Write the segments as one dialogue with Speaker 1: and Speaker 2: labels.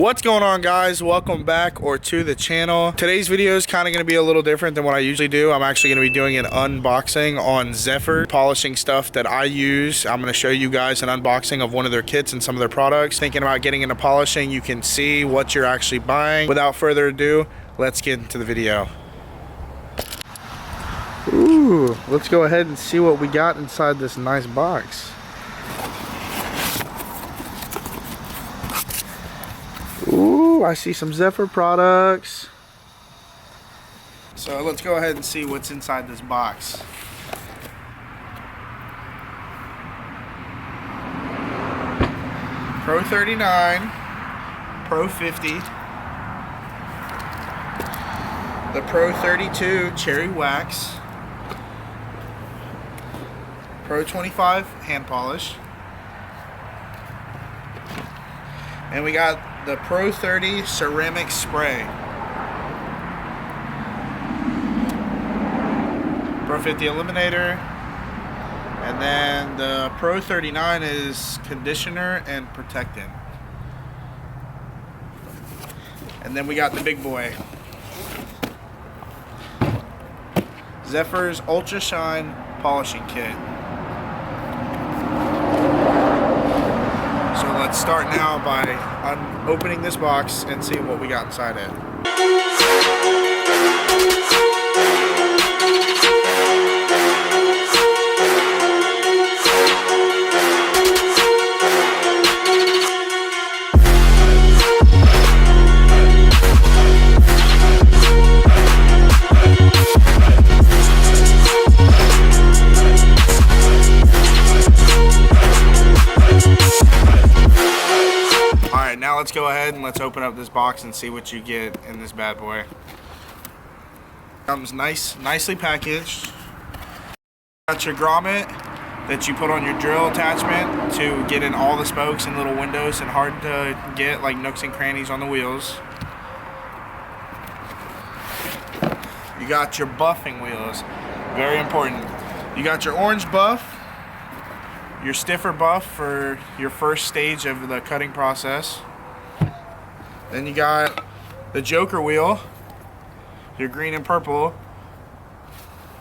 Speaker 1: What's going on, guys? Welcome back or to the channel. Today's video is kind of going to be a little different than what I usually do. I'm actually going to be doing an unboxing on Zephyr, polishing stuff that I use. I'm going to show you guys an unboxing of one of their kits and some of their products. Thinking about getting into polishing, you can see what you're actually buying. Without further ado, let's get into the video. Ooh, let's go ahead and see what we got inside this nice box. Ooh, I see some Zephyr products. So let's go ahead and see what's inside this box. Pro 39, Pro 50, the Pro 32 Cherry Wax, Pro 25 hand polish, and we got the Pro 30 ceramic spray, Pro 50 eliminator, and then the Pro 39 is conditioner and protectant. And then we got the big boy, Zephyr's Ultra Shine polishing kit. So let's start now by opening this box and see what we got inside it. Now let's go ahead and let's open up this box and see what you get in this bad boy. Comes nicely packaged. Got your grommet that you put on your drill attachment to get in all the spokes and little windows and hard to get, like nooks and crannies on the wheels. You got your buffing wheels, very important. You got your orange buff, your stiffer buff for your first stage of the cutting process. Then you got the Joker wheel, your green and purple.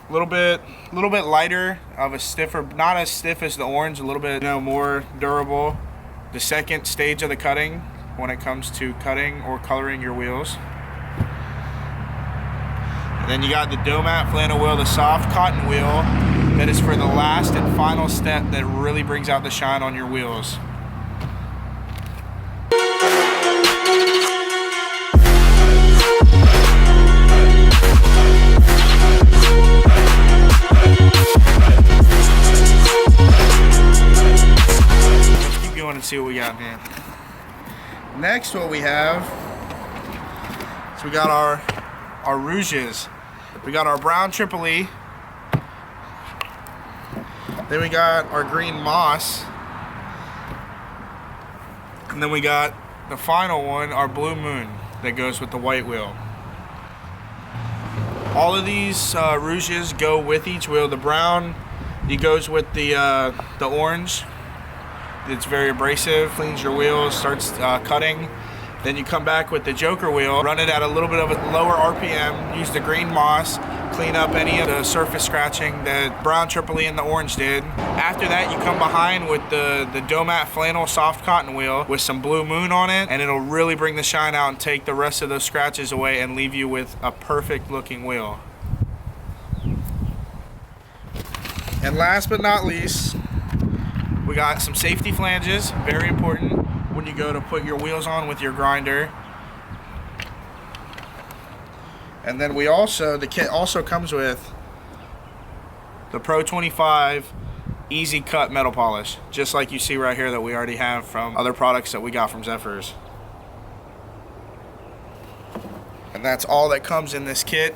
Speaker 1: A little bit lighter of a stiffer, not as stiff as the orange, a little bit more durable. The second stage of the cutting when it comes to cutting or coloring your wheels. And then you got the Domat flannel wheel, the soft cotton wheel, that is for the last and final step that really brings out the shine on your wheels. And see what we got, man. Next, what we have is we got our rouges. We got our brown Tripoli. Then we got our green moss. And then we got the final one, our blue moon, that goes with the white wheel. All of these rouges go with each wheel. The brown, it goes with the orange. It's very abrasive, cleans your wheels, starts cutting. Then you come back with the Joker wheel, run it at a little bit of a lower RPM, use the green moss, clean up any of the surface scratching that brown Tripoli and the orange did. After that, you come behind with the Domat flannel soft cotton wheel with some blue moon on it, and it'll really bring the shine out and take the rest of those scratches away and leave you with a perfect looking wheel. And last but not least, we got some safety flanges, very important when you go to put your wheels on with your grinder. And then the kit also comes with the Pro 25 Easy Cut metal polish, just like you see right here that we already have from other products that we got from Zephyr's. And that's all that comes in this kit.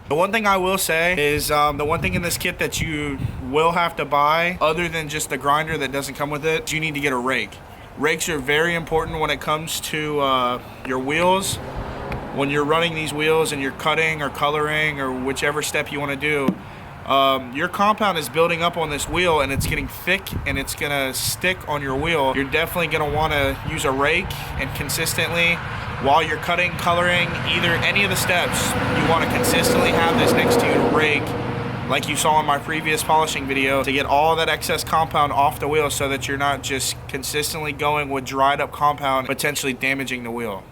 Speaker 1: The one thing I will say is the one thing in this kit that you will have to buy, other than just the grinder that doesn't come with it, you need to get a rake. Rakes are very important when it comes to your wheels. When you're running these wheels and you're cutting or coloring or whichever step you want to do, your compound is building up on this wheel and it's getting thick and it's gonna stick on your wheel. You're definitely gonna wanna use a rake and consistently, while you're cutting, coloring, either any of the steps, you wanna consistently have this next to you to rake, like you saw in my previous polishing video, to get all that excess compound off the wheel so that you're not just consistently going with dried up compound, potentially damaging the wheel.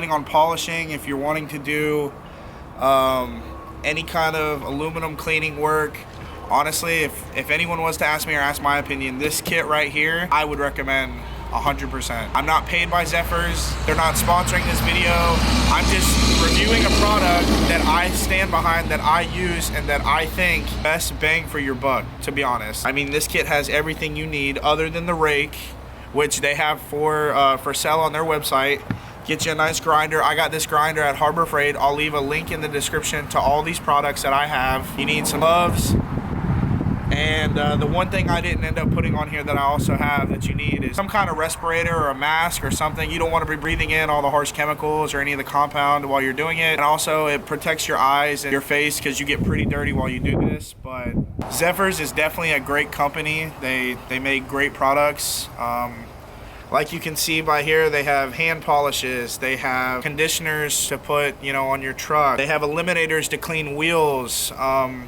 Speaker 1: On polishing, if you're wanting to do any kind of aluminum cleaning work, honestly, if anyone was to ask me or ask my opinion, this kit right here, I would recommend 100%. I'm not paid by Zephyrs. They're not sponsoring this video. I'm just reviewing a product that I stand behind, that I use, and that I think best bang for your buck, to be honest. I mean, this kit has everything you need other than the rake, which they have for sale on their website. Get you a nice grinder. I got this grinder at Harbor Freight. I'll leave a link in the description to all these products that I have. You need some gloves. And the one thing I didn't end up putting on here that I also have that you need is some kind of respirator or a mask or something. You don't want to be breathing in all the harsh chemicals or any of the compound while you're doing it. And also it protects your eyes and your face because you get pretty dirty while you do this. But Zephyrs is definitely a great company. They make great products. Like you can see by here, they have hand polishes, they have conditioners to put, you know, on your truck. They have eliminators to clean wheels.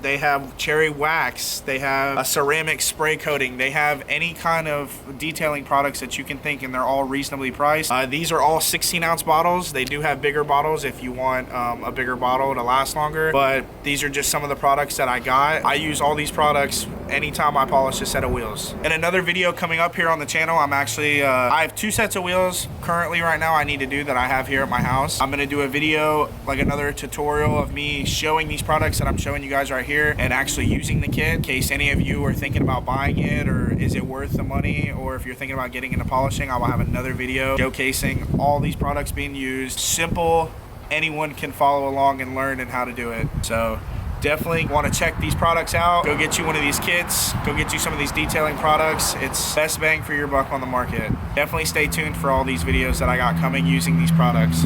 Speaker 1: They have cherry wax. They have a ceramic spray coating. They have any kind of detailing products that you can think, and they're all reasonably priced. These are all 16-ounce bottles. They do have bigger bottles if you want a bigger bottle to last longer, but these are just some of the products that I got. I use all these products anytime I polish a set of wheels. In another video coming up here on the channel, I'm actually, I have 2 sets of wheels currently right now I need to do that I have here at my house. I'm gonna do a video, like another tutorial of me showing these products that I'm showing you guys right here and actually using the kit in case any of you are thinking about buying it or is it worth the money, or if you're thinking about getting into polishing, I will have another video showcasing all these products being used. Simple, anyone can follow along and learn and how to do it. So definitely want to check these products out. Go get you one of these kits. Go get you some of these detailing products. It's best bang for your buck on the market. Definitely stay tuned for all these videos that I got coming using these products.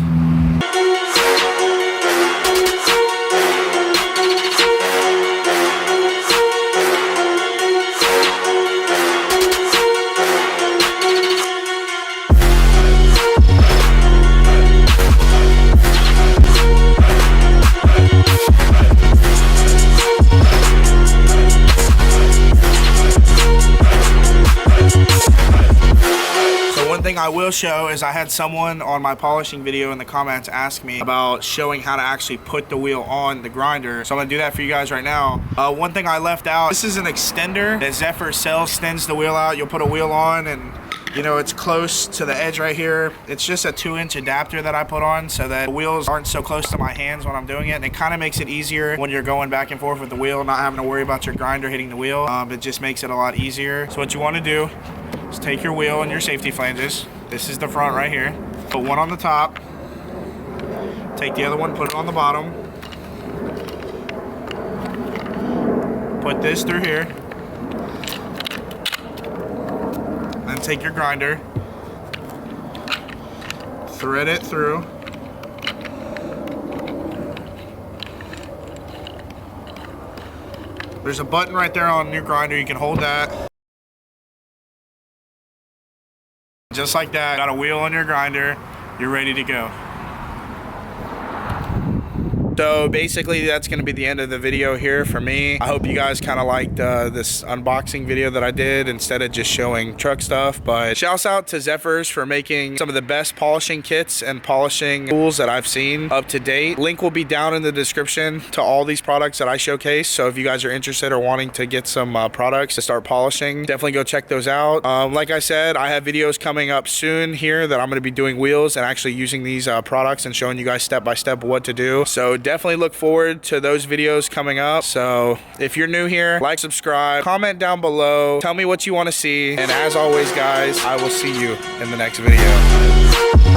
Speaker 1: I will show is I had someone on my polishing video in the comments ask me about showing how to actually put the wheel on the grinder, so I'm gonna do that for you guys right now. One thing I left out, this is an extender that Zephyr sells, extends the wheel out. You'll put a wheel on and you know it's close to the edge right here. It's just a 2-inch adapter that I put on so that the wheels aren't so close to my hands when I'm doing it, and it kind of makes it easier when you're going back and forth with the wheel, not having to worry about your grinder hitting the wheel. It just makes it a lot easier. So what you want to do is take your wheel and your safety flanges. This is the front right here. Put one on the top. Take the other one, put it on the bottom. Put this through here. Then take your grinder. Thread it through. There's a button right there on your grinder. You can hold that. Just like that, got a wheel on your grinder, you're ready to go. So basically that's going to be the end of the video here for me. I hope you guys kind of liked this unboxing video that I did instead of just showing truck stuff. But shouts out to Zephyrs for making some of the best polishing kits and polishing tools that I've seen up to date. Link will be down in the description to all these products that I showcase. So if you guys are interested or wanting to get some products to start polishing, definitely go check those out. Like I said, I have videos coming up soon here that I'm going to be doing wheels and actually using these products and showing you guys step by step what to do. So definitely look forward to those videos coming up. So if you're new here, like, subscribe, comment down below, tell me what you want to see, and as always guys, I will see you in the next video.